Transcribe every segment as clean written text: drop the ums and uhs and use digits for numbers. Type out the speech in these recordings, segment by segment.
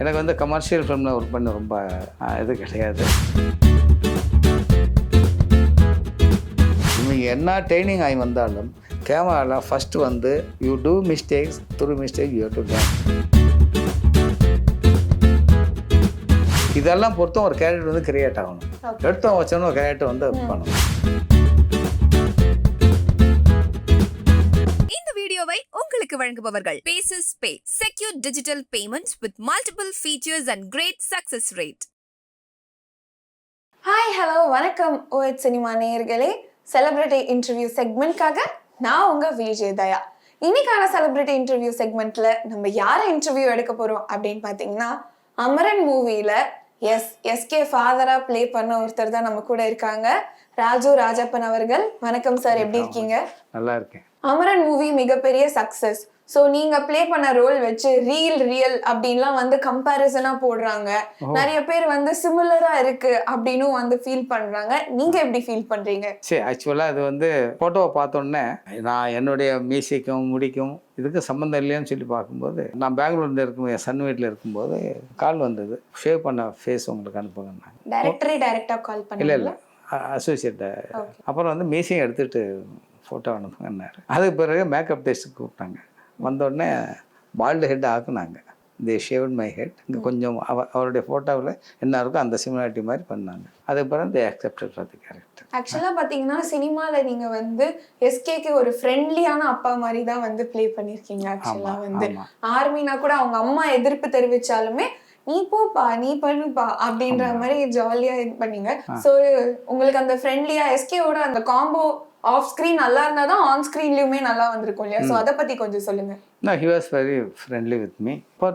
எனக்கு வந்து கமர்ஷியல் ஃபிலிமில் ஒர்க் பண்ண ரொம்ப இது கிடையாது. நீங்கள் என்ன ட்ரைனிங் ஆகி வந்தாலும் கேமராவில் ஃபஸ்ட்டு வந்து you do mistakes, through mistake you to learn. இதெல்லாம் பொறுத்தும் ஒரு கேரக்டர் வந்து கிரியேட் ஆகணும். எடுத்தோம் வச்சோன்னு ஒரு கேரக்டர் வந்து பண்ணணும். வீடியோவை உங்களுக்கு வழங்குபவர்கள் பேசஸ் பே, secure digital payments with multiple features and great success rate. Hi, hello, வணக்கம் ஓஎச் சினிமா நேயர்களே. செலிபிரிட்டி இன்டர்வியூ செக்மெண்ட்காக நான் உங்க விஜய் தயா. இன்னைக்கான செலிபிரிட்டி இன்டர்வியூ செக்மெண்ட்ல நம்ம யாரை இன்டர்வியூ எடுக்க போறோம் அப்படின்னு பாத்தீங்கன்னா, அமரன் மூவில எஸ்கே ஃபாதரா பிளே பண்ண ஒருத்தர் தான் நம்ம கூட இருக்காங்க. ராஜு ராஜப்பன் அவர்கள். வணக்கம் சார், எப்படி இருக்கீங்க? நல்லா இருக்கேன். அமரன் மூவி மிகப்பெரிய சக்சஸ். ஸோ நீங்க பிளே பண்ண ரோல் வச்சு ரியல் அப்படின்லாம் வந்து கம்பேரிசனா போடுறாங்க. நிறைய பேர் வந்து சிமிலரா இருக்கு அப்படின்னு வந்து ஃபீல் பண்றாங்க. நீங்க எப்படி ஃபீல் பண்றீங்க? சரி, ஆக்சுவலாக அது வந்து ஃபோட்டோவை பார்த்தோன்னே நான் என்னுடைய மியூசிக்கும் முடிக்கும் இதுக்கு சம்மந்தம் இல்லைன்னு சொல்லி பார்க்கும்போது, நான் பெங்களூர்ல இருக்கும் என் சன் வீட்டில் இருக்கும்போது கால் வந்தது, ஷேவ் பண்ண ஃபேஸ் உங்களுக்கு அனுப்புங்க. டைரக்டா கால் பண்ணி இல்லை அசோசியேட். அப்புறம் வந்து மீசிங் எடுத்துகிட்டு ஃபோட்டோ அனுப்புங்கன்னாரு. அதுக்கு பிறகு மேக்கப் டெஸ்ட்டுக்கு கூப்பிட்டாங்க. வந்தோடனே பால்டு ஹெட் ஆக்குனாங்க. They shaved my head. இங்கே கொஞ்சம் அவருடைய ஃபோட்டோவில் என்ன இருக்கோ அந்த சிமிலாரிட்டி மாதிரி பண்ணாங்க. அதுக்கு பிறகு தி அக்செப்டட் ஃபார் தி கேரக்டர். ஆக்சுவலாக பார்த்தீங்கன்னா சினிமாவில் நீங்கள் வந்து எஸ்கேக்கு ஒரு ஃப்ரெண்ட்லியான அப்பா மாதிரி தான் வந்து ப்ளே பண்ணியிருக்கீங்க. ஆக்சுவலாக வந்து ஆர்மினா கூட அவங்க அம்மா எதிர்ப்பு தெரிவித்தாலுமே நீ போப்பா, நீ பண்ணுப்பா அப்படின்ற மாதிரி ஜாலியாக இது பண்ணீங்க. ஸோ உங்களுக்கு அந்த ஃப்ரெண்ட்லியாக எஸ்கேவோட அந்த காம்போ ஆஃப் ஸ்க்ரீன் நல்லா இருந்தால் தான் ஆன் ஸ்க்ரீன்லேயுமே நல்லா வந்திருக்கும் இல்லையா? ஸோ அதை பற்றி கொஞ்சம் சொல்லுங்கள். நான் he was very friendly with me. இப்போ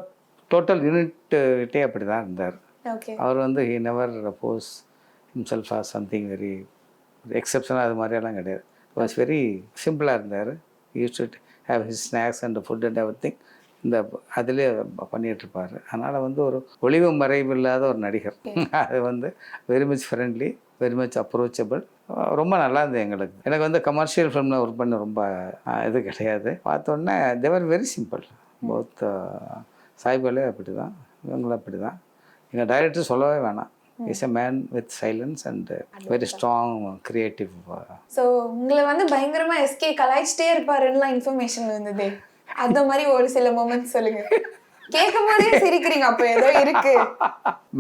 டோட்டல் யூனிட்டே அப்படி தான் இருந்தார். ஓகே. அவர் வந்து he never oppose himself or something very எக்ஸப்ஷனாக அது மாதிரியெல்லாம் கிடையாது. வாஸ் வெரி சிம்பிளாக இருந்தார். Use to have his snacks and food and everything இந்த அதிலே பண்ணிகிட்ருப்பார். அதனால் வந்து ஒரு ஒளிவு மறைவு இல்லாத ஒரு நடிகர். அது வந்து very much friendly, very much approachable. ரொம்ப நல்லா இருந்தது எங்களுக்கு. எனக்கு வந்து கமர்ஷியல் ஃபிலிமில் ஒர்க் பண்ண ரொம்ப இது கிடையாது. பார்த்தோன்னே தேவர் வெரி சிம்பிள். போத் சாய்பாலே அப்படி தான், இவங்களும் அப்படி தான். எங்கள் டைரக்டர் சொல்லவே வேணாம். Is a man with silence and very strong creative. So உங்களை வந்து பயங்கரமாக எஸ்கே கலாய்ச்சிட்டே இருப்பாருன்னுலாம் இன்ஃபர்மேஷன் வந்தது. அந்த மாதிரி ஒரு சில மொமெண்ட்ஸ் சொல்லுங்க. கேட்கும் போதே சிரிக்கிறீங்க, அப்போ ஏதோ இருக்கு.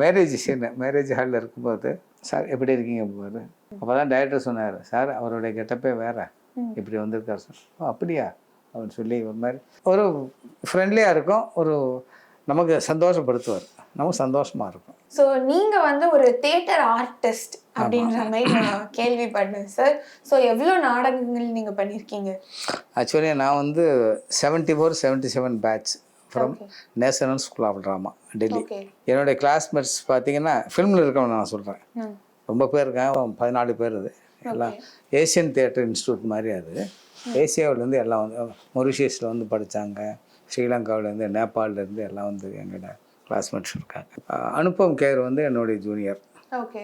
மேரேஜ் சீன், மேரேஜ் ஹாலில் இருக்கும்போது சார் எப்படி இருக்கீங்க போது, அப்போ தான் டைரக்டர் சொன்னார், சார் அவருடைய கெட்டப்பே வேறு, இப்படி வந்திருக்கார் சார். அப்படியா அப்படின்னு சொல்லி ஒரு மாதிரி ஒரு ஃப்ரெண்ட்லியாக இருக்கும். ஒரு நமக்கு சந்தோஷப்படுத்துவார், நமக்கு சந்தோஷமாக இருக்கும். ஸோ நீங்கள் வந்து ஒரு தியேட்டர் ஆர்டிஸ்ட் அப்படின்ற மாதிரி நான் கேள்விப்பட்டேன் சார். ஸோ எவ்வளோ நாடகங்கள் நீங்கள் பண்ணியிருக்கீங்க? ஆக்சுவலி நான் வந்து 74-77 batch from national school of drama, Delhi. என்னுடைய கிளாஸ்மேட்ஸ் பார்த்தீங்கன்னா ஃபிலிமில் இருக்கவங்க நான் சொல்கிறேன், ரொம்ப பேர் இருக்காங்க, 14 பேர். இது எல்லாம் ஏசியன் தியேட்டர் இன்ஸ்டியூட் மாதிரி. அது ஏசியாவிலேருந்து எல்லாம் வந்து மொரிஷியஸில் வந்து படித்தாங்க, ஸ்ரீலங்காவிலேருந்து, நேபாளிலேருந்து எல்லாம் வந்து எங்களோட கிளாஸ்மேட்ஸ் இருக்காங்க. அனுபம் கேர் வந்து என்னுடைய ஜூனியர். ஓகே.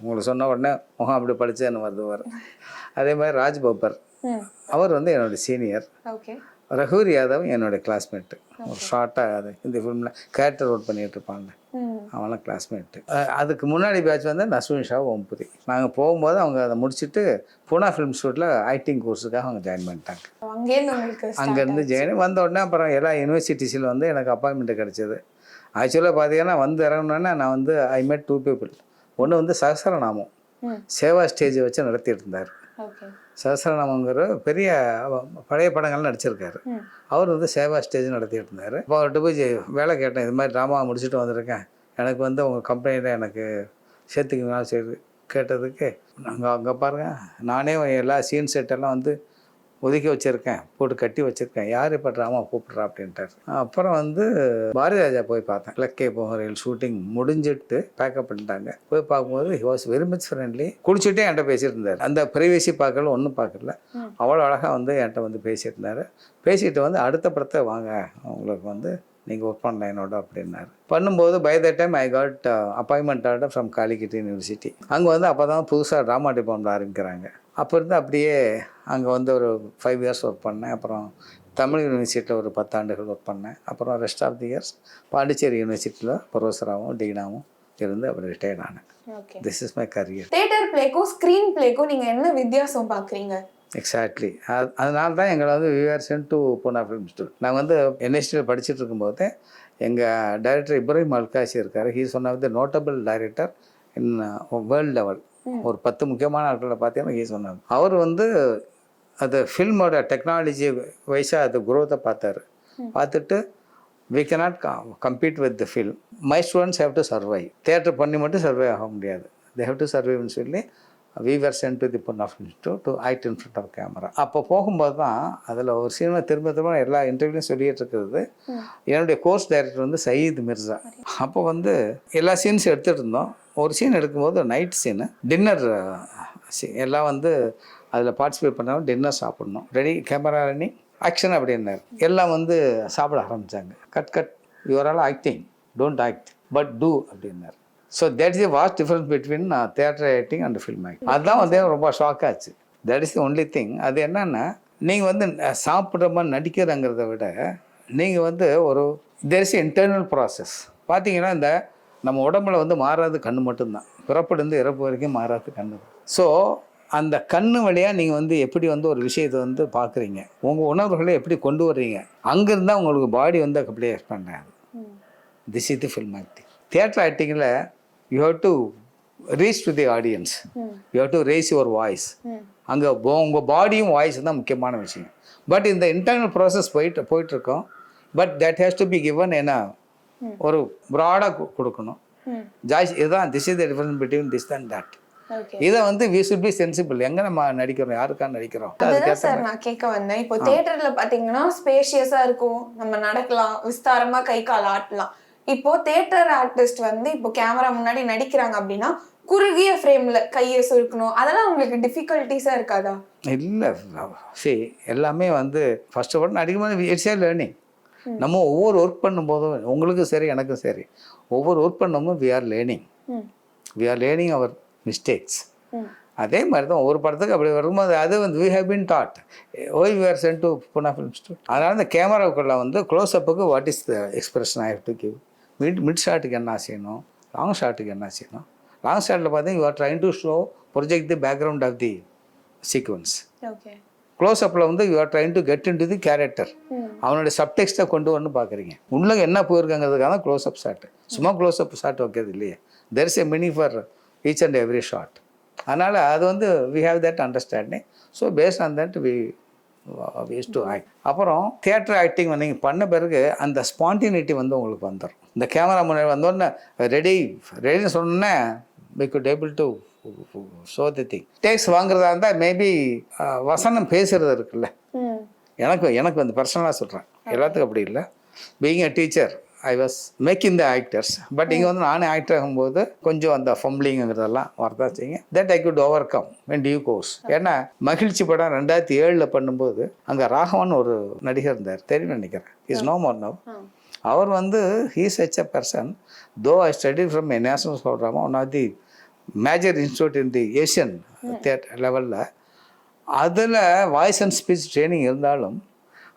உங்களுக்கு சொன்ன உடனே முகம் அப்படி படித்தேன்னு வருதுவார். அதே மாதிரி ராஜ் பப்பர், அவர் வந்து என்னுடைய சீனியர். ஓகே. ரகுர் யாதவ் என்னுடைய கிளாஸ்மேட்டு. ஒரு ஷார்ட்டாக அது இந்த ஃபிலிமில் கேரக்டர் ரோல் பண்ணிகிட்டு இருப்பாங்க, அவங்களாம் கிளாஸ்மேட்டு. அதுக்கு முன்னாடி பேட்ச் வந்து நஸ்வின் ஷா, ஓம்புரி. நாங்கள் போகும்போது அவங்க அதை முடிச்சுட்டு பூனா ஃபிலிம் இன்ஸ்டியூட்டில் ஐடிங் கோர்ஸுக்காக அவங்க ஜாயின் பண்ணிட்டாங்க. அங்கேருந்து ஜாயின் வந்த உடனே அப்புறம் எல்லா யூனிவர்சிட்டிஸில் வந்து எனக்கு அப்பாயின்மெண்ட்டு கிடச்சிது. ஆக்சுவலாக பார்த்தீங்கன்னா வந்து இறங்கினோன்னே நான் வந்து ஐ மெட் 2 people. ஒன்று வந்து சஹஸ்ரநாமம் சேவா ஸ்டேஜை வச்சு நடத்திட்டு இருந்தார். சஹஸ்ரநாமங்கிற பெரிய பழைய படங்கள்லாம் நடிச்சிருக்காரு. அவர் வந்து சேவா ஸ்டேஜ் நடத்திட்டு இருந்தார். அப்போ அவர்கிட்ட போய் வேலை கேட்டேன், இது மாதிரி ட்ராமா முடிச்சுட்டு வந்திருக்கேன், எனக்கு வந்து உங்கள் கம்பெனியில் எனக்கு சேர்த்துக்கினாலும் சரி கேட்டதுக்கு, நாங்கள் அங்கே பாருங்கள், நானே எல்லா சீன் செட்டெல்லாம் வந்து ஒதுக்கி வச்சுருக்கேன், போட்டு கட்டி வச்சுருக்கேன், யார் இப்போ ட்ராமா கூப்பிட்றா அப்படின்ட்டார். அப்புறம் வந்து பாரதி ராஜா போய் பார்த்தேன். இலக்கே போகிறையில் ஷூட்டிங் முடிஞ்சிட்டு பேக்கப் பண்ணிட்டாங்க. போய் பார்க்கும்போது he was very much friendly. குளிச்சுட்டே என்கிட்ட பேசிட்டு இருந்தார். அந்த ப்ரைவேசி பார்க்கல, ஒன்றும் பார்க்கல, அவ்வளோ அழகாக வந்து என்கிட்ட வந்து பேசிட்டு இருந்தார். பேசிட்டு வந்து அடுத்த படத்தை வாங்க, உங்களுக்கு வந்து நீங்கள் ஒர்க் பண்ணலாம் என்னோட அப்படின்னாரு. பண்ணும்போது by the time I got appointment order from Calicut university. அங்கே வந்து அப்போ தான் புதுசாக ட்ராமா டிபார்ட்மெண்ட் ஆரம்பிக்கிறாங்க. அப்போ இருந்து அப்படியே அங்கே வந்து ஒரு 5 years ஒர்க் பண்ணேன். அப்புறம் தமிழ் யூனிவர்சிட்டியில் ஒரு 10 ஆண்டுகள் ஒர்க் பண்ணேன். அப்புறம் rest of the years Pondicherry யூனிவர்சிட்டியில் ப்ரொஃபஸராகவும் டீனாகவும் இருந்து அப்படி ரிட்டையர்ட் ஆனேன். Okay. This is my career. Theatre பிளேக்கும் ஸ்கிரீன் பிளேக்கும் நீங்க என்ன வித்தியாசம் பாக்குறீங்க? எக்ஸாக்ட்லி. அதனால தான் எங்களை வந்து we are sent to Poona film institute. நாங்கள் வந்து என்எஸ்டியில் படிச்சுட்டு இருக்கும்போது எங்கள் டைரக்டர் இப்ராஹிம் அல்காசி இருக்கார். He is one of the notable director in world level. ஒரு 10 முக்கியமான ஆட்களில் பார்த்தீங்கன்னா ஹீ சொன்னார். அவர் வந்து அது ஃபில்மோட டெக்னாலஜி வைஸாக அது குரோத்தை பார்த்தாரு. பார்த்துட்டு we cannot compete with the film. My students have to survive. Theatre பண்ணி மட்டும் சர்வை ஆக முடியாது. They have to survive சொல்லி we were sent to the Pune Film Institute to act in front of camera. அப்போ போகும்போது தான் அதில் ஒரு சினிமா திரும்ப எல்லா இன்டர்வியூலையும் சொல்லிட்டு இருக்கிறது. என்னுடைய கோர்ஸ் டைரக்டர் வந்து சயீத் மிர்சா. அப்போ வந்து எல்லா சீன்ஸ் எடுத்துகிட்டு இருந்தோம். ஒரு சீன் எடுக்கும்போது நைட் சீனு டின்னர் எல்லாம் வந்து அதில் பார்ட்டிசிபேட் பண்ணாலும் டின்னர் சாப்பிட்ணும். ரெடி கேமரா ரன்னிங் ஆக்ஷன் அப்படின்னாரு. எல்லாம் வந்து சாப்பிட ஆரம்பித்தாங்க. Cut you are all acting, don't act but do அப்படின்னாரு. So that is the vast difference between theatre acting and film acting. அதுதான் வந்து ரொம்ப ஷாக் ஆச்சு. That is the only thing. அது என்னென்னா நீங்கள் வந்து சாப்பிட்ற மாதிரி நடிக்கிறங்கிறத விட நீங்கள் வந்து ஒரு தேர் இஸ் இன்டர்னல் ப்ராசஸ். பார்த்தீங்கன்னா இந்த நம்ம உடம்புல வந்து மாறாது கண்ணு மட்டும்தான். பிறப்பிலிருந்து இறப்பு வரைக்கும் மாறாது கண்ணு. ஸோ அந்த கண்ணு வழியாக நீங்கள் வந்து எப்படி வந்து ஒரு விஷயத்தை வந்து பார்க்குறீங்க, உங்கள் உணர்வுகளை எப்படி கொண்டு வர்றீங்க, அங்கேருந்தால் உங்களுக்கு பாடி வந்து அப்படியே எக்ஸ்பேண்ட் ஆகுது. This is the film acting. Theatre ஆக்டிங்கில் you have to reach to the audience, you have to raise your voice. அங்கே உங்கள் பாடியும் வாய்ஸும் தான் முக்கியமான விஷயம். பட் இந்த இன்டர்னல் ப்ராசஸ் போயிட்டுருக்கோம். But that has to be given ஏன்னா ஒரு ப்ராடாக கொடுக்கணும். ஜாய்ஸ் இதுதான் this is the difference between this and that. இதை வந்து we should be sensible. எங்க நம்ம நடிக்கிறோம், யாருக்கான நடிக்கிறோம். அதுதான் சார் நான் கேட்க வந்தேன். இப்போ தியேட்டர்ல பாத்தீங்கன்னா ஸ்பேஷியஸா இருக்கும், நம்ம நடக்கலாம், விஸ்தாரமா கை கால் ஆட்டலாம். இப்போ தியேட்டர் ஆர்டிஸ்ட் வந்து இப்போ கேமரா முன்னாடி நடிக்கிறாங்க அப்படின்னா குறுகிய ஃப்ரேம்ல கையை சுருக்கணும், அதெல்லாம் உங்களுக்கு டிஃபிகல்ட்டிஸா இருக்காதா? இல்லை சரி, எல்லாமே வந்து ஃபர்ஸ்ட் ஆஃப் ஆல் நடிக்கும்போது இட்ஸ் ஏ லேர்னிங். நம்ம ஒவ்வொரு ஒர்க் பண்ணும்போதும் உங்களுக்கும் சரி எனக்கும் சரி ஒவ்வொரு ஒர்க் பண்ணும்போது we are learning our mistakes. அதே மாதிரி தான் ஒரு படத்துக்கு அப்படி வரும்போது அது வந்து we have been taught. we were sent to Pune Film Institute. அதனால் இந்த கேமராவுக்குள்ள வந்து க்ளோஸ்அப்புக்கு what is the expression I have to give, mid ஷாட்டுக்கு என்ன செய்யணும், லாங் ஷாட்டுக்கு என்ன செய்யணும். லாங் ஷாட்டில் பார்த்தீங்கன்னா you are trying to show project the background of the sequence. க்ளோஸ்அப்பில் வந்து you are trying to get into the character. அவனுடைய சப்டெக்ஸ்ட்டை கொண்டு வரணும்னு பார்க்குறீங்க. உள்ள என்ன போயிருக்காங்கிறதுக்காக தான் க்ளோஸ்அப் ஷாட்டு. சும்மா க்ளோஸ்அப் ஷாட் வைக்கிறது இல்லையே. There is a meaning for each and every shot. அதனால் அது வந்து we have that understanding. So based on that we used to act. அப்புறம் தியேட்டர் ஆக்டிங் நீங்கள் பண்ண பிறகு அந்த ஸ்பான்டினிட்டி வந்து உங்களுக்கு வந்துடும். இந்த கேமரா முன்னாடி வந்தோடனே ரெடின்னு சொன்னோன்னே we could able to show the thing. Takes வாங்குறதா இருந்தால் மேபி வசனம் பேசுகிறது இருக்குல்ல, எனக்கு வந்து பர்சனலாக சொல்கிறேன், எல்லாத்துக்கும் அப்படி இல்லை. Being a teacher I was making the actors. But இங்கே வந்து நானே ஆக்டர் ஆகும்போது கொஞ்சம் அந்த ஃபம்ப்ளிங்கிறதெல்லாம் வரதான் செய்யுங்க. That I could overcome when due course. ஏன்னா மகிழ்ச்சி படம் 2007 பண்ணும்போது அங்கே ராகவன் ஒரு நடிகர் இருந்தார், தெரியும் நினைக்கிறேன், இஸ் நோ மோர் நவ். அவர் வந்து he such a person. Though I study from a national programme, one of the major institute in the Asian theatre லெவலில். அதில் வாய்ஸ் அண்ட் ஸ்பீச் ட்ரைனிங் இருந்தாலும்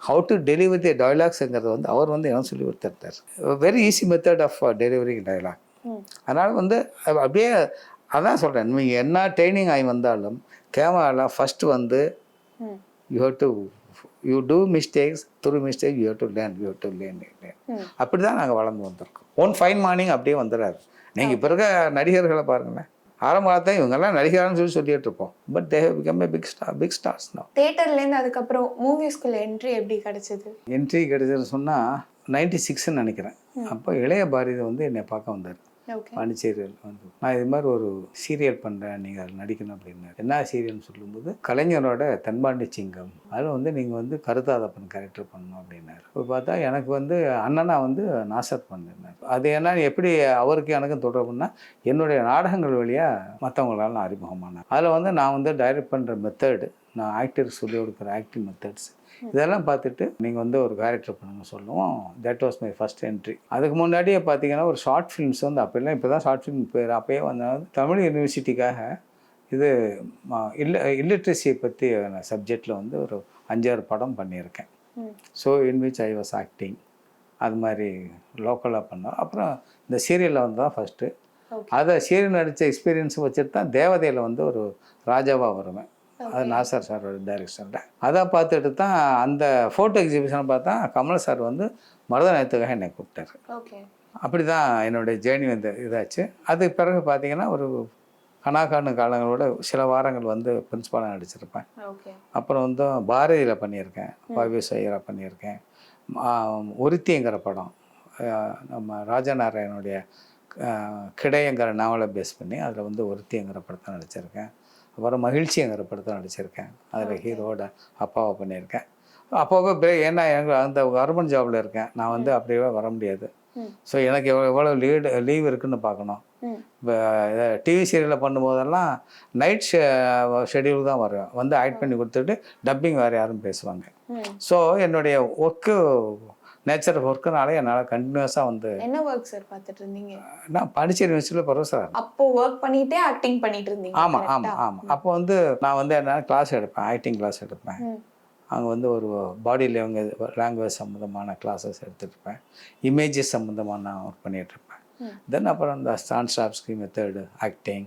ஹவு டு டெலிவர் தி டைலாக்ஸுங்கிறது வந்து அவர் வந்து என்ன சொல்லி கொடுத்துருந்தார். Very easy method of delivering dialogue. அதனால் வந்து அப்படியே அதான் சொல்கிறேன், நீங்கள் என்ன ட்ரைனிங் ஆகி வந்தாலும் கேமராவில் ஃபஸ்ட்டு வந்து you do mistakes, through mistake you have to learn. அப்படி தான் நாங்கள் வளர்ந்து வந்திருக்கோம். ஒன் ஃபைன் மார்னிங் அப்படியே வந்துடாது. நீங்கள் பிறகு நடிகர்களை பாருங்களேன், ஆரம்ப காலத்தில் இவங்கெல்லாம் நடிகரான்னு சொல்லிட்டு இருப்போம். But they have become a big stars now. தியேட்டர்லேருந்து அதுக்கப்புறம் மூவிஸ்குள்ள என்ட்ரி எப்படி கிடைச்சது? என்ட்ரி கிடைச்சதுன்னு சொன்னால் 96 நினைக்கிறேன். அப்போ இளைய பாரதி வந்து என்னை பார்க்க வந்தார் பாண்டிச்சேரியில் வந்து. நான் இது மாதிரி ஒரு சீரியல் பண்ணுறேன், நீங்கள் அதில் நடிக்கணும் அப்படின்னாரு. என்ன சீரியல்னு சொல்லும்போது கலைஞரோட தென்பாண்டி சிங்கம், அதில் வந்து நீங்கள் வந்து கருத்தாதப்பன் கேரக்டர் பண்ணணும் அப்படின்னாரு. இப்போ பார்த்தா எனக்கு வந்து அண்ணனா வந்து நாசர் பண்ணிருந்தார். அது ஏன்னா எப்படி அவருக்கு எனக்கும் தொடர்புன்னா என்னுடைய நாடகங்கள் வழியாக மற்றவங்களால நான் அறிமுகமானேன். அதில் வந்து நான் வந்து டைரக்ட் பண்ணுற மெத்தடு, நான் ஆக்டருக்கு சொல்லி கொடுக்குற ஆக்டிங் மெத்தட்ஸ் இதெல்லாம் பார்த்துட்டு நீங்கள் வந்து ஒரு கேரக்டர் பண்ணுங்க சொல்லுவோம். That was my first entry. அதுக்கு முன்னாடியே பார்த்தீங்கன்னா ஒரு ஷார்ட் ஃபிலிம்ஸ் வந்து அப்போல்லாம், இப்போ தான் ஷார்ட் ஃபிலிம் பேர், அப்போயே வந்தாலும் தமிழ் யூனிவர்சிட்டிக்காக இது இல்லிட்ரஸியை பற்றி சப்ஜெக்டில் வந்து ஒரு 5-6 படம் பண்ணியிருக்கேன். So in which I was acting. அது மாதிரி லோக்கலாக பண்ணோம். அப்புறம் இந்த சீரியலில் வந்து தான் ஃபஸ்ட்டு. அதை சீரியல் நடித்த எக்ஸ்பீரியன்ஸ் வச்சுட்டு தான் தேவதையில் வந்து ஒரு ராஜாவாக வருவேன். அது நாசர் சாரோட டைரக்ஷனில். அதை பார்த்துட்டு தான் அந்த ஃபோட்டோ எக்ஸிபிஷனை பார்த்தா கமல் சார் வந்து மருதநாயத்துக்காக என்னை கூப்பிட்டாரு. அப்படி தான் என்னுடைய ஜேர்னி வந்து இதாச்சு. அதுக்கு பிறகு பார்த்தீங்கன்னா ஒரு கணக்கான காலங்களோட சில வாரங்கள் வந்து பிரின்ஸ்பாலாக நடிச்சிருப்பேன். அப்புறம் வந்து பாரதியில் பண்ணியிருக்கேன், வாவிஎஸ் ஐயராக பண்ணியிருக்கேன். ஒருத்திங்கிற படம் நம்ம ராஜநாராயணுடைய கிடையங்கிற நாவலை பேஸ் பண்ணி அதில் வந்து ஒருத்திங்கிற படத்தை நடிச்சிருக்கேன். அப்புறம் மகிழ்ச்சிங்கிற படத்தை நடிச்சிருக்கேன். அதில் ஹீரோட அப்பாவை பண்ணியிருக்கேன். அப்போவே ஏன்னா எனக்கு அந்த கவர்மெண்ட் ஜாபில் இருக்கேன், நான் வந்து அப்படியே வர முடியாது. ஸோ எனக்கு எவ்வளோ லீவ் இருக்குதுன்னு பார்க்கணும். இப்போ டிவி சீரியலில் பண்ணும்போதெல்லாம் நைட் ஷெடியூல் தான் வருவேன், வந்து ஆக்ட் பண்ணி கொடுத்துட்டு டப்பிங் வேறு யாரும் பேசுவாங்க. ஸோ என்னுடைய ஒர்க்கு நேச்சர் ஒர்க்குனாலே என்னால் கண்டினியூஸாக வந்து. என்ன ஒர்க் சார் பார்த்துட்டு இருந்தீங்க? நான் பாண்டிச்சேரி யூனிவர்சிட்டியில் ப்ரொஃபஸர். அப்போ ஒர்க் பண்ணிகிட்டே ஆக்டிங் பண்ணிட்டு இருந்தீங்க? ஆமாம். அப்போ வந்து நான் வந்து என்ன கிளாஸ் எடுப்பேன், ஆக்டிங் கிளாஸ் எடுப்பேன். அங்கே வந்து ஒரு பாடி லாங்குவேஜ் சம்மந்தமான கிளாஸஸ் எடுத்துகிட்ருப்பேன். இமேஜஸ் சம்மந்தமாக நான் ஒர்க் பண்ணிகிட்ருப்பேன். தென் அப்புறம் இந்த ஸ்டான்ஸ்டாப்ஸ்கி மெத்தடு ஆக்டிங்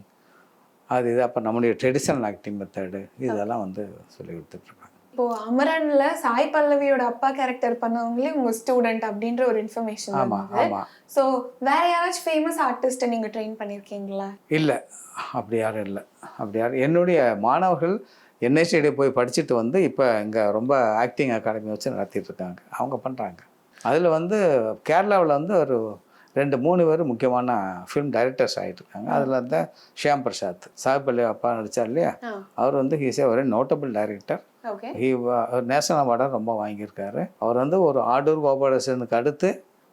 அது இது, அப்புறம் நம்முடைய ட்ரெடிஷ்னல் ஆக்டிங் மெத்தடு இதெல்லாம் வந்து சொல்லி கொடுத்துட்ருப்பேன். இப்போ அமரன்ல சாய் பல்லவியோட அப்பா கேரக்டர் பண்ணவங்களே உங்க ஸ்டூடெண்ட் அப்படின்ற ஒரு இன்ஃபர்மேஷன். ஸோ வேற யாராச்சும் ஃபேமஸ் ஆர்டிஸ்ட்டை நீங்கள் ட்ரெயின் பண்ணியிருக்கீங்களா? இல்லை, அப்படி யாரும் இல்லை. என்னுடைய மாணவர்கள் என்ஐசிடி போய் படிச்சுட்டு வந்து இப்போ இங்கே ரொம்ப ஆக்டிங் அகாடமி வச்சு நடத்திட்டு இருக்காங்க, அவங்க பண்ணுறாங்க. அதில் வந்து கேரளாவில் வந்து ஒரு 2-3 பேர் முக்கியமான ஃபிலிம் டைரக்டர்ஸ் ஆகிட்டு இருக்காங்க. அதில் வந்து ஷியாம் பிரசாத், சாய் பல்லவி அப்பா நடித்தார் இல்லையா, அவர் வந்து he's a very notable director. National அவார்டை ரொம்ப வாங்கியிருக்காரு. அவர் வந்து ஒரு ஆடூர் கோபாலகிருஷ்ணனுக்கு அடுத்து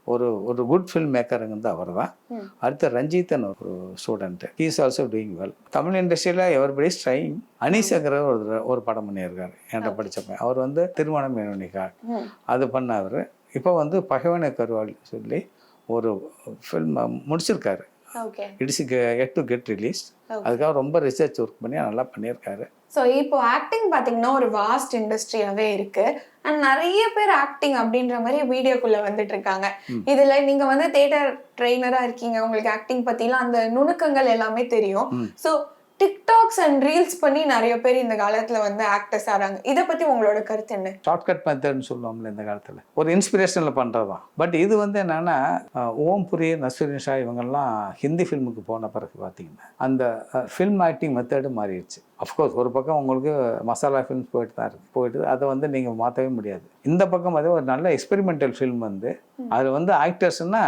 ஒரு குட் ஃபில்ம் மேக்கருங்க வந்து அவர் தான். அடுத்து ரஞ்சித்தன் ஒரு student, he is also doing well. Tamil இண்டஸ்ட்ரியில் எவரிபடி இஸ் ட்ரைங். அனீஸுங்கிற ஒரு படம் பண்ணியிருக்காரு என்கிட்ட படித்தப்ப. அவர் வந்து திருமணம் மேனோனிக்கா அது பண்ண அவர். இப்போ வந்து பகைவனை கருவாளி சொல்லி ஒரு ஃபில்ம் முடிச்சிருக்காரு. It's yet to get release. அதுக்காக ரொம்ப ரிசர்ச் ஒர்க் பண்ணி நல்லா பண்ணியிருக்காரு. ஸோ இப்போ ஆக்டிங் பார்த்தீங்கன்னா ஒரு வாஸ்ட் இண்டஸ்ட்ரியாகவே இருக்கு. அண்ட் நிறைய பேர் ஆக்டிங் அப்படின்ற மாதிரி வீடியோக்குள்ளே வந்துட்டு இருக்காங்க. இதில் நீங்கள் வந்து தியேட்டர் ட்ரெயினராக இருக்கீங்க, உங்களுக்கு ஆக்டிங் பற்றிலாம் அந்த நுணுக்கங்கள் எல்லாமே தெரியும். ஸோ டிக்டாக்ஸ் அண்ட் ரீல்ஸ் பண்ணி நிறைய பேர் இந்த காலத்துல வந்து ஆக்டர்ஸ் ஆறாங்க. இதை பத்தி உங்களோட கருத்து என்ன? ஷார்ட்கட் மெத்தட்னு சொல்லுவோம்ல இந்த காலத்துல, ஒரு இன்ஸ்பிரேஷனில் பண்ணுறதான். பட் இது வந்து என்னன்னா, ஓம்புரி, நஸ்ருதீன் ஷா இவங்கெல்லாம் ஹிந்தி ஃபில்முக்கு போன பிறகு பார்த்தீங்கன்னா அந்த ஃபில்ம் ஆக்டிங் மெத்தடு மாறிடுச்சு. அஃப்கோர்ஸ் ஒரு பக்கம் உங்களுக்கு மசாலா ஃபில்ம்ஸ் போயிட்டு தான் இருக்குது, போயிட்டு அதை வந்து நீங்கள் மாற்றவே முடியாது. இந்த பக்கம் அது ஒரு நல்ல எக்ஸ்பெரிமெண்டல் ஃபில்ம் வந்து அதில் வந்து ஆக்டர்ஸ்னா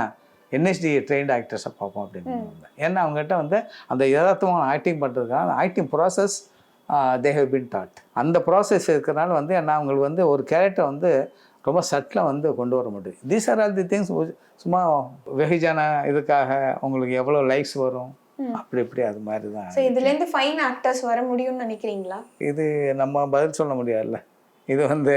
என்எஸ்டி ட்ரெயின்டு ஆக்டர்ஸை பார்ப்போம் அப்படின்னு. ஏன்னா அவங்ககிட்ட வந்து அந்த யதார்த்தமான ஆக்டிங் பண்ணுறதுக்கான acting process they have been taught. அந்த ப்ராசஸ் இருக்கிறனால வந்து என்ன அவங்களுக்கு வந்து ஒரு கேரக்டர் வந்து ரொம்ப சட்டிலாக வந்து கொண்டு வர முடியும். These are all the things. சும்மா வெகுஜான இதுக்காக உங்களுக்கு எவ்வளோ லைக்ஸ் வரும் அப்படி இப்படி அது மாதிரி தான். ஸோ இதுலேருந்து ஃபைன் ஆக்டர்ஸ் வர முடியும்னு நினைக்கிறீங்களா? இது நம்ம பதில் சொல்ல முடியாதுல்ல. இது வந்து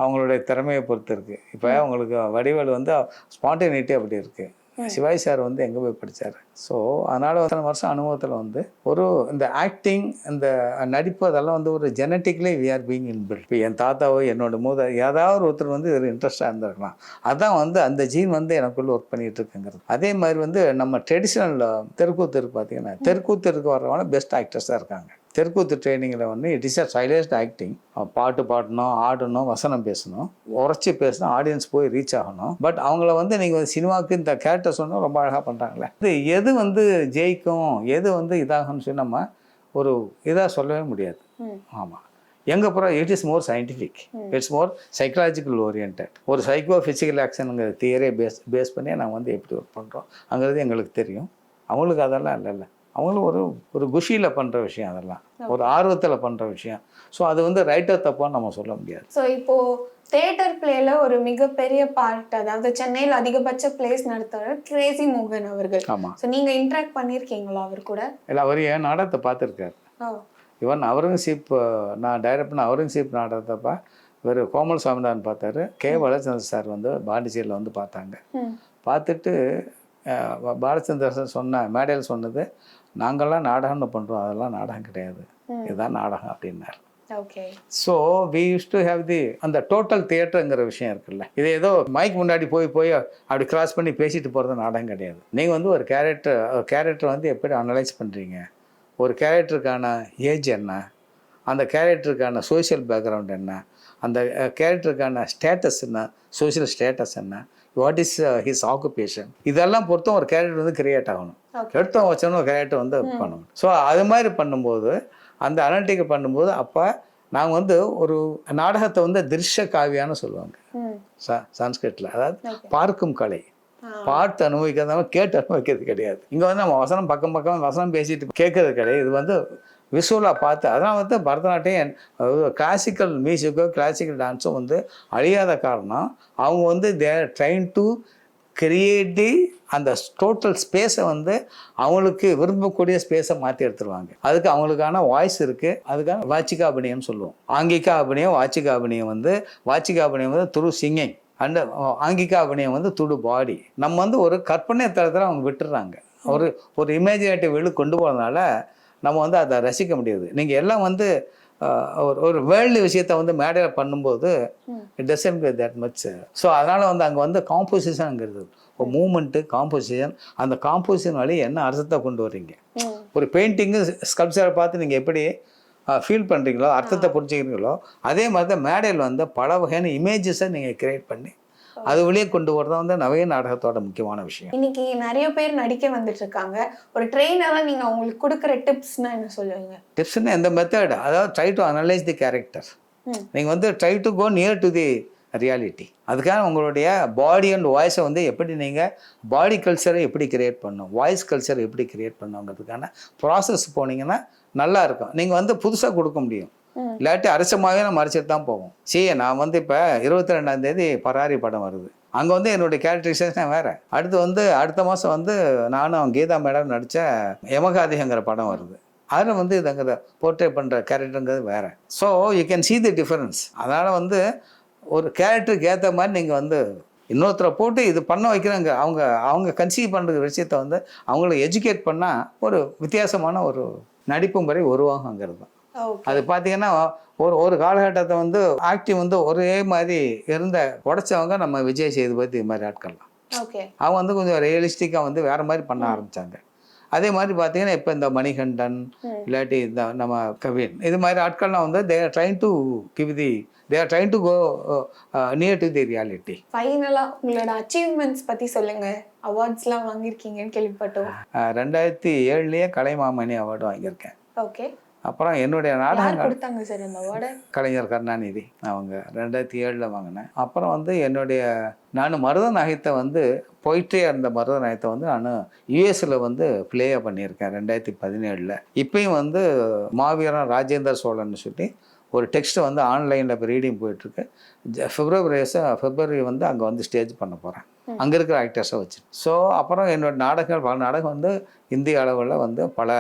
அவங்களுடைய திறமையை பொறுத்து இருக்குது. இப்போ அவங்களுக்கு வடிவேல் வந்து ஸ்பான்டேனிட்டி அப்படி இருக்குது. சிவாஜி சார் வந்து எங்கே போய் படித்தார். ஸோ அதனால் அத்தனை வருஷம் அனுபவத்தில் வந்து ஒரு இந்த ஆக்டிங், இந்த நடிப்பு அதெல்லாம் வந்து ஒரு genetically we are being inbuilt. இப்போ என் தாத்தாவோ என்னோட ஏதாவது ஒருத்தர் வந்து இதில் இன்ட்ரெஸ்டாக இருந்திருக்கலாம். அதான் வந்து அந்த ஜீன் வந்து எனக்குள்ளே ஒர்க் பண்ணிகிட்டு இருக்குங்கிறது. அதே மாதிரி வந்து நம்ம ட்ரெடிஷ்னல் தெருக்கூத்து பார்த்தீங்கன்னா தெருக்கூத்துக்கு வர்றவங்க பெஸ்ட் ஆக்டர்ஸாக இருக்காங்க. தெருக்கூத்து ட்ரைனிங்கில் வந்து it is a silenced acting. பாட்டு பாடணும், ஆடணும், வசனம் பேசணும், உரைச்சி பேசணும், ஆடியன்ஸ் போய் ரீச் ஆகணும். பட் அவங்கள வந்து நீங்கள் சினிமாவுக்கு இந்த கேரக்டர் சொன்னால் ரொம்ப அழகாக பண்ணுறாங்களே. இது எது வந்து ஜெயிக்கும், எது வந்து இதாகும்னு சொல்லி நம்ம ஒரு இதாக சொல்லவே முடியாது. ஆமாம், எங்கே போகிறோம், it is more scientific, it's more psychological orient. ஒரு சைக்கோ ஃபிசிக்கல் ஆக்ஷனுங்கிற தியரியை பேஸ் பண்ணி நாங்கள் வந்து எப்படி ஒர்க் பண்ணுறோம் அங்கிறது எங்களுக்கு தெரியும். அவங்களுக்கு அதெல்லாம் இல்லைல்ல. அவங்களும் ஒரு குஷியில் பண்ணுற விஷயம், அதெல்லாம் ஒரு ஆர்வத்தில் பண்ணுற விஷயம். ஸோ அது வந்து ரைட்டாக தப்பான்னு நம்ம சொல்ல முடியாது. ஸோ இப்போது தியேட்டர் பிளேல ஒரு மிகப்பெரிய பார்ட், அதாவது சென்னையில் அதிகபட்ச பிளேஸ் நடத்துகிற கிரேசி மோகன் அவர்கள். ஆமாம். ஸோ நீங்கள் இன்ட்ராக்ட் பண்ணியிருக்கீங்களா அவர் கூட? இல்லை, அவர் என் நாடகத்தை பார்த்துருக்காரு. ஈவன் அவுரங்கசீப், நான் டைரக்ட் பண்ண அவுரங்கசீப் நாடகத்தப்பா இவர் கோமல் சுவாமிநாதன் பார்த்தாரு. கே பாலச்சந்திர சார் வந்து பாண்டிச்சேரியில் வந்து பார்த்தாங்க. பார்த்துட்டு பாலச்சந்திரன் சொன்ன மேடையில் சொன்னது, நாங்கள்லாம் நாடகம்னு பண்ணுறோம், அதெல்லாம் நாடகம் கிடையாது, இதுதான் நாடகம் அப்படின்னாரு. Okay. So we used to have அந்த டோட்டல் தியேட்டருங்கிற விஷயம் இருக்குல்ல. இது ஏதோ மைக் முன்னாடி போய் அப்படி கிராஸ் பண்ணி பேசிட்டு போகிறது நாடகம் கிடையாது. நீங்கள் வந்து ஒரு கேரக்டர் வந்து எப்படி அனலைஸ் பண்ணுறீங்க, ஒரு கேரக்டருக்கான ஏஜ் என்ன, அந்த கேரக்டருக்கான சோஷியல் பேக்ரவுண்ட் என்ன, அந்த கேரக்டருக்கான ஸ்டேட்டஸ் என்ன, சோஷியல் ஸ்டேட்டஸ் என்ன, வாட் இஸ் ஹிஸ் ஆக்குபேஷன், இதெல்லாம் பொறுத்தும் ஒரு கேரக்டர் வந்து கிரியேட் ஆகணும். எடுத்தோம் வச்சோன்னு ஒரு கேரக்டர் வந்து பண்ணணும். ஸோ அது மாதிரி பண்ணும்போது அந்த அனலிட்டிக்கை பண்ணும்போது அப்போ நாங்கள் வந்து ஒரு நாடகத்தை வந்து திருஷ்ய காவியான்னு சொல்லுவாங்க சான்ஸ்கிரிட்டில். அதாவது பார்க்கும் கலை, பார்த்து அனுபவிக்கிறதாம கேட்டு அனுபவிக்கிறது கிடையாது. இங்கே வந்து நம்ம வசனம் பக்கம் வசனம் பேசிட்டு கேட்கறது கிடையாது. இது வந்து விஷுவலாக பார்த்து. அதனால் வந்து பரதநாட்டியம் கிளாசிக்கல் மியூசிக்கோ கிளாசிக்கல் டான்ஸும் வந்து அழியாத காரணம் அவங்க வந்து தேர் ட்ரைன் டு கிரியேட்டி அந்த டோட்டல் ஸ்பேஸை வந்து அவங்களுக்கு விரும்பக்கூடிய ஸ்பேஸை மாற்றி எடுத்துருவாங்க. அதுக்கு அவங்களுக்கான வாய்ஸ் இருக்குது. அதுக்கான வாச்சிகா அபிநயம்னு சொல்லுவோம். ஆங்கிகா அபிநயம், வாச்சிகா அபிநயம் வந்து துரு சிங்கிங் அண்ட் ஆங்கிகா அபிநயம் வந்து துடு பாடி. நம்ம வந்து ஒரு கற்பனை தளத்தில் அவங்க விட்டுடுறாங்க. ஒரு இமேஜினேட்டிவ் வெளி கொண்டு போகிறதுனால நம்ம வந்து அதை ரசிக்க முடியாது. நீங்கள் எல்லாம் வந்து ஒரு வேர்ல்டு விஷயத்தை வந்து மேடையில் பண்ணும்போது it doesn't be that much. So அதனால் வந்து அங்கே வந்து காம்போசிஷனுங்கிறது ஒரு மூமெண்ட்டு காம்போசிஷன். அந்த காம்போசிஷன் வழி என்ன அர்த்தத்தை கொண்டு வர்றீங்க. ஒரு பெயிண்டிங்கு ஸ்கல்ப்சரை பார்த்து நீங்கள் எப்படி ஃபீல் பண்ணுறீங்களோ, அர்த்தத்தை புரிஞ்சுக்கிறீங்களோ, அதே மாதிரி தான் மேடையில் வந்து பல வகையான இமேஜஸை நீங்கள் கிரியேட் பண்ணி அது வழியே கொண்டு வரதான் வந்து நவீன நாடகத்தோட முக்கியமான விஷயம். இன்னைக்கு நிறைய பேர் நடிக்க வந்துட்டு இருக்காங்க. ஒரு ட்ரெயினராக நீங்கள் அவங்களுக்கு கொடுக்குற டிப்ஸ்னா என்ன சொல்லுவீங்க? டிப்ஸ்னா இந்த மெத்தட், அதாவது try to analyse the character. நீங்கள் வந்து try to go near to the reality. அதுக்காக உங்களுடைய பாடி அண்ட் வாய்ஸை வந்து எப்படி நீங்கள் பாடி கல்ச்சரை எப்படி கிரியேட் பண்ணணும், வாய்ஸ் கல்ச்சரை எப்படி கிரியேட் பண்ணணுங்கிறதுக்கான ப்ராசஸ் போனீங்கன்னா நல்லா இருக்கும். நீங்கள் வந்து புதுசாக கொடுக்க முடியும். இல்லாட்டி அரிசமாகவே நம்ம அரிச்சிட்டு தான் போவோம். நான் வந்து இப்போ 22ஆம் தேதி பராரி படம் வருது. அங்கே வந்து என்னுடைய கேரக்டரைசேஷன் வேறு. அடுத்த மாதம் வந்து நானும் கீதா மேடம் நடித்த யமகாதிங்கிற படம் வருது. அதில் வந்து இதை போர்ட்ரே பண்ணுற கேரக்டருங்கிறது வேறு. So you can see the difference. அதனால் வந்து ஒரு கேரக்டருக்கு ஏற்ற மாதிரி நீங்கள் வந்து இன்னொருத்தரை போட்டு இது பண்ண வைக்கிறாங்க. அவங்க கன்சீவ் பண்ணுற விஷயத்தை வந்து அவங்கள எஜுகேட் பண்ணால் ஒரு வித்தியாசமான ஒரு நடிப்பு முறை உருவாகுங்கிறது தான். அது பார்த்தீங்கன்னா ஒரு காலகட்டத்தை வந்து ஆக்டிவ் வந்து ஒரே மாதிரி உடைச்சவங்க நம்ம விஜய் சேதுபதி இது மாதிரி ஆட்கள்லாம். அவங்க வந்து கொஞ்சம் ரியலிஸ்டிக்காக வந்து வேறு மாதிரி பண்ண ஆரம்பித்தாங்க. அதே மாதிரி பார்த்தீங்கன்னா இப்போ இந்த மணிகண்டன் இல்லாட்டி இந்த நம்ம கவின் இது மாதிரி ஆட்கள்லாம் வந்து they are trying to go near to the reality. ஃபைனலாக உங்களோட அச்சீவ்மெண்ட்ஸ் பற்றி சொல்லுங்கள். அவார்ட்ஸ்லாம் வாங்கியிருக்கீங்கன்னு கேள்விப்பட்டோம். 2007 கலைமாமணி அவார்டு வாங்கியிருக்கேன். ஓகே. அப்புறம் என்னுடைய நாடகம் கொடுத்தாங்க சார் இந்த அவார்டு? கலைஞர் கருணாநிதி அவங்க 2007 வாங்கினேன். அப்புறம் வந்து நான் மருதநாயகத்தை வந்து போயிட்டே இருந்த மருதநாயகத்தை வந்து நான் யூஎஸ்ல வந்து பிளேயை பண்ணியிருக்கேன் 2017. இப்பயும் வந்து மாவீரன் ராஜேந்திர சோழன்னு சொல்லி ஒரு டெக்ஸ்ட் வந்து ஆன்லைனில் இப்போ ரீடிங் போயிட்டுருக்கு. ஃபெப்ரவரி வந்து அங்கே வந்து ஸ்டேஜ் பண்ண போகிறேன். அங்கே இருக்கிற ஆக்டர்ஸை வச்சு. ஸோ அப்புறம் என்னோட பல நாடகம் வந்து இந்திய அளவில் வந்து பல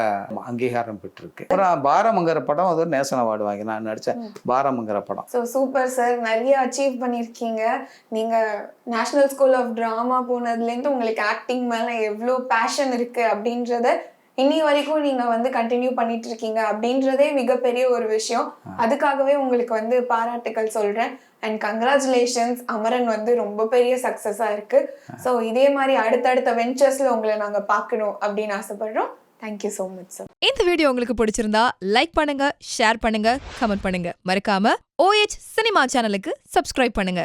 அங்கீகாரம் பெற்றிருக்கு. அப்புறம் பாரமங்கர படம் அது நேஷனல் அவார்டு வாங்கி நான் நடித்தேன். பாரமங்கர படம். ஸோ சூப்பர் சார், நிறைய அச்சீவ் பண்ணியிருக்கீங்க. நீங்கள் நேஷ்னல் ஸ்கூல் ஆஃப் ட்ராமா போனதுலேருந்து உங்களுக்கு ஆக்டிங் மேலே எவ்வளோ பேஷன் இருக்குது அப்படின்றத இன்னி வரைக்கும் நீங்க வந்து கண்டினியூ பண்ணிட்டு இருக்கீங்க அப்படின்றதே மிகப்பெரிய ஒரு விஷயம். அதுக்காகவே உங்களுக்கு வந்து பாராட்டுக்கள் சொல்றேன். And congratulations. அமரன் வந்து ரொம்ப பெரிய சக்சஸா இருக்கு. ஸோ இதே மாதிரி அடுத்தடுத்த வெஞ்சர்ஸ்ல உங்களை நாங்க பார்க்கணும் அப்படின்னு ஆசைப்படுறோம். Thank you so much sir. இந்த வீடியோ உங்களுக்கு பிடிச்சிருந்தா லைக் பண்ணுங்க, ஷேர் பண்ணுங்க, கமெண்ட் பண்ணுங்க. மறக்காம OH சினிமா சேனலுக்கு சப்ஸ்கிரைப் பண்ணுங்க.